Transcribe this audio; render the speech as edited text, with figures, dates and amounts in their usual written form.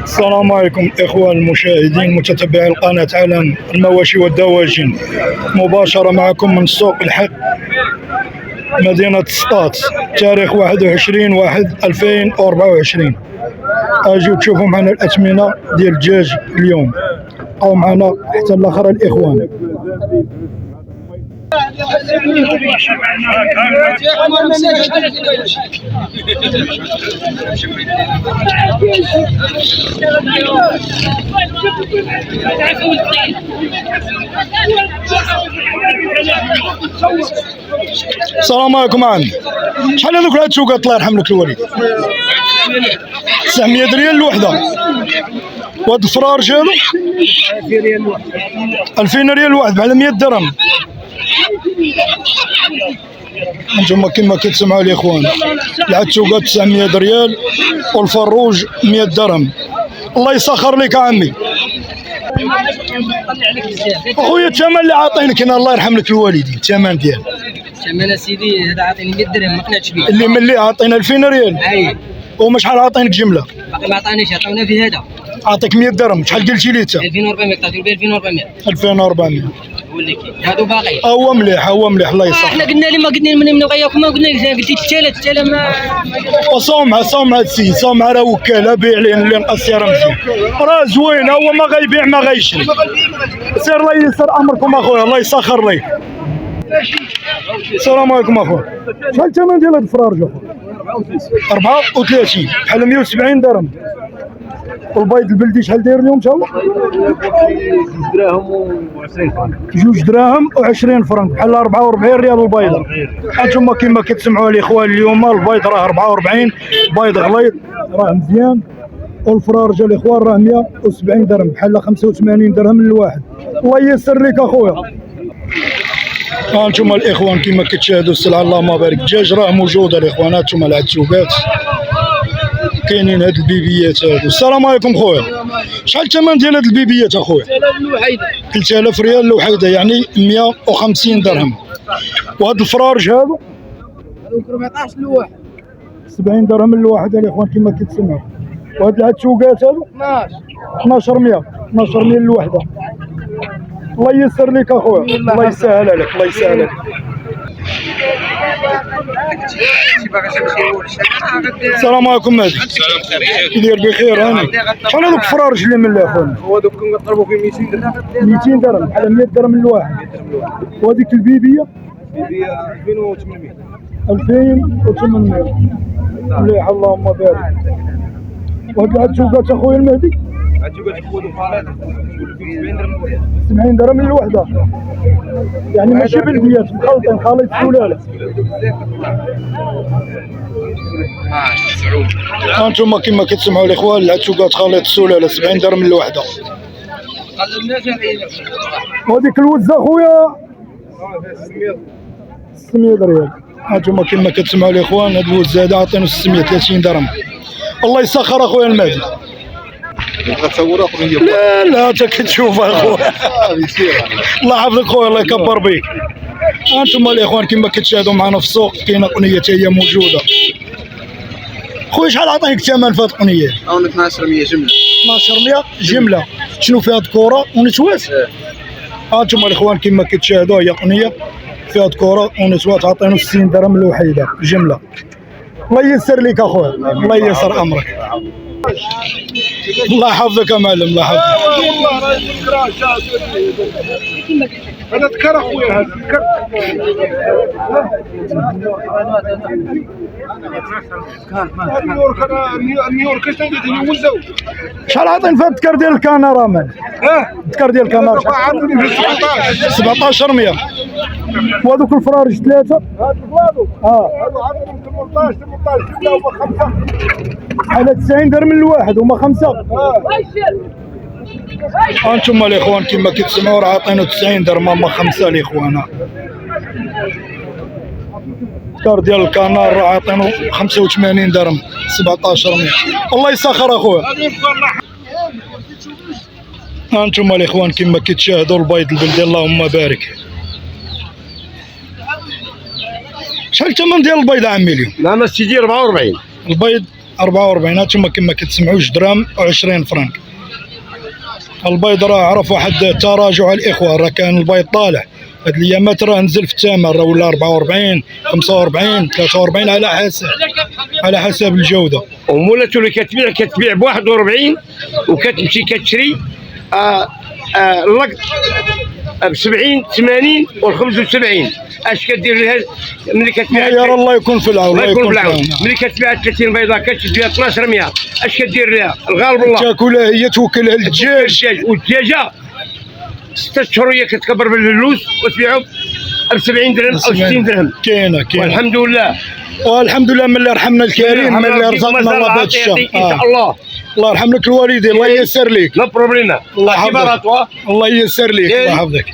السلام عليكم إخوان المشاهدين متتبعي القناة عالم المواشي والدواجن، مباشرة معكم من سوق الحق مدينة سطات، تاريخ 21/1/2024. أجيو تشوفوا معنا الأثمنة ديال الدجاج اليوم، أو معنا حتى الآخر الإخوان. السلام عليكم عمي، شحال هذوك العتوقات الله يرحم لك الوالد؟ 900 ريال الوحدة. وهاد الفرارج هادو 2000 ريال الواحد، بحال 100 درهم. انتم كما كتسمعوا الاخوان، العتوقات 900 ريال والفروج 100 درهم. الله يسخر لك عمي. اخويا الثمن اللي عاطينك هنا الله يرحم لك الوالدين، الثمن ديال الثمن سيدي هذا عاطيني 100 درهم ما قنعتش به. اللي ملي عاطينا 2000 ريال. اي وما شحال عاطينك جمله؟ باقي ما عطانيش، عطاونا في هذا. عطيك 100 درهم، شحال قلتي لي انت؟ 2400 قلت له 2400. 2400 هو اللي كاين هادو باقي. هو مليح هو مليح الله يسخر. احنا قلنا لي ما قلنا من غياكم، ما قلنا لك قلتي 3000 ما. وصومها السيد، صومها راه وكاله بيع لي اللي نقص راه مزيان، راه زوينه، هو ما غيبيع ما غيشري. سير الله ييسر امركم اخويا، الله يسخر ليك. السلام عليكم اخويا، شحال الثمن ديال هاد الفرارج اخويا؟ 34 بحال 170 درهم. والبيض البلدي شحال داير اليوم تا هو؟ 2 دراهم و20 فرنك، بحال 44 ريال البيضه. انتم كما كتسمعوا الاخوان اليوم البيض راه 44، بيض غليظ راه مزيان. والفرارجه الاخوان راه 170 درهم، بحال 85 درهم للواحد. الله ييسر لك اخويا. انتم الاخوان كما كتشاهدوا السلعه اللهم بارك، الدجاج راه موجوده الاخوان. انتم العتوقات كاينين هاد البيبيات هادو. السلام عليكم خويا، شحال الثمن ديال هاد البيبيات اخويا؟ 3000 ريال الوحيده، يعني 150 درهم. وهاد الفرارج هادو 14 لواحد، 70 درهم الواحد الاخوان كما كتسمعوا. وهاد العتوقات هادو 1200 الوحده. الله ييسر لك اخويا، الله يسهل عليك، الله يسهل عليك. السلام عليكم مهدي. كيداير بخير هاني؟ شحال هذوك الفرارج اللي من الاخوان؟ هو دوك كنطلبوا فيه 200 درهم. 200 درهم، بحال 100 درهم الواحد. وهذيك البيبيه؟ البيبيه 2800. 2800 مليح اللهم بارك. وهاد العتوقات اخويا المهدي؟ عتوقات يقولوا فارغ، يقولوا فيه 70 درهم الوحده. 70 درهم الوحده، يعني ماشي بلديات مخلطين، خليط سلاله. انتم كما كتسمعوا الاخوان العتوقات خليط سلاله 70 درهم الوحده. وهذيك الوزه اخويا 600 ريال. انتم كما كتسمعوا الاخوان هاد الوزه هذا عاطينو 630 درهم. الله يسخر اخويا المهدي. لا انت كتشوف اخويا. الله يحفظك خويا، الله يكبر بيك. انتم الاخوان كما كتشاهدوا معنا في السوق كاينه قنيه هي موجوده. خويا شحال عطيك الثمن في هاد القنيه؟ 1200 جمله. 1200 جمله. شنو فيها ذكوره ونسوات؟ انتم الاخوان كما كتشاهدوا هي قنيه فيها ذكوره ونسوات، عطينو 60 درهم الوحيده جمله. الله ييسر لك اخويا، الله ييسر امرك. الله يحفظك يا معلم، الله يحفظك. هذا ذكر اخويا، هذا ذكر. نيويورك اش ندير نوزو. شحال عاطين في الذكر ديال الكاميرا مان؟ الذكر ديال الكاميرا عاطيني في 17. 1700. وهذوك الفرارج ثلاثه؟ هادو عاطيني 18 كذا هما 5. على 90 درهم الواحد هما 5. انتم الاخوان كما كتسمعوا راه عاطينو 90 درهم هما 5 الاخوان. الذكر ديال الكنار راه عاطينو 85 درهم 1700. الله يسخر اخويا. انتم الاخوان كما كتشاهدوا البيض البلدي اللهم بارك. شحال الثمن ديال البيض عمي اليوم؟ لا ما سيدي 44. البيض 44 هانتوما كما كتسمعوش درهم و20 فرنك. البيض راه عرف واحد التراجع الاخوه، راه كان البيض طالع هاد الايامات، راه نزل في الثمن، راه ولا 44 45 43 على حسب الجوده. ومولاتو اللي كتبيع ب 41 وكتمشي كتشري اللقط ب 70 80 و 75. اش كدير لها ملي كتبيع؟ يا الله يكون في العون، الله يكون في العون. ملي كتبيع 30 بيضه كتشد بها 1200، اش كدير لها؟ الغالب الله تاكلها هي، توكلها للدجاج. والدجاجه 6 شهور هي كتكبر بالفلوس وتبيعهم ب 70 درهم او 60 درهم. كاينه والحمد لله. والحمد لله من اللي رحمنا الكريم، من اللي رزقنا الله بهذا الشهر. ان شاء الله. الله يرحم لك الوالدين، الله ييسر لك. لا بروبليم. الله يحفظك، الله ييسر لك، الله يحفظك.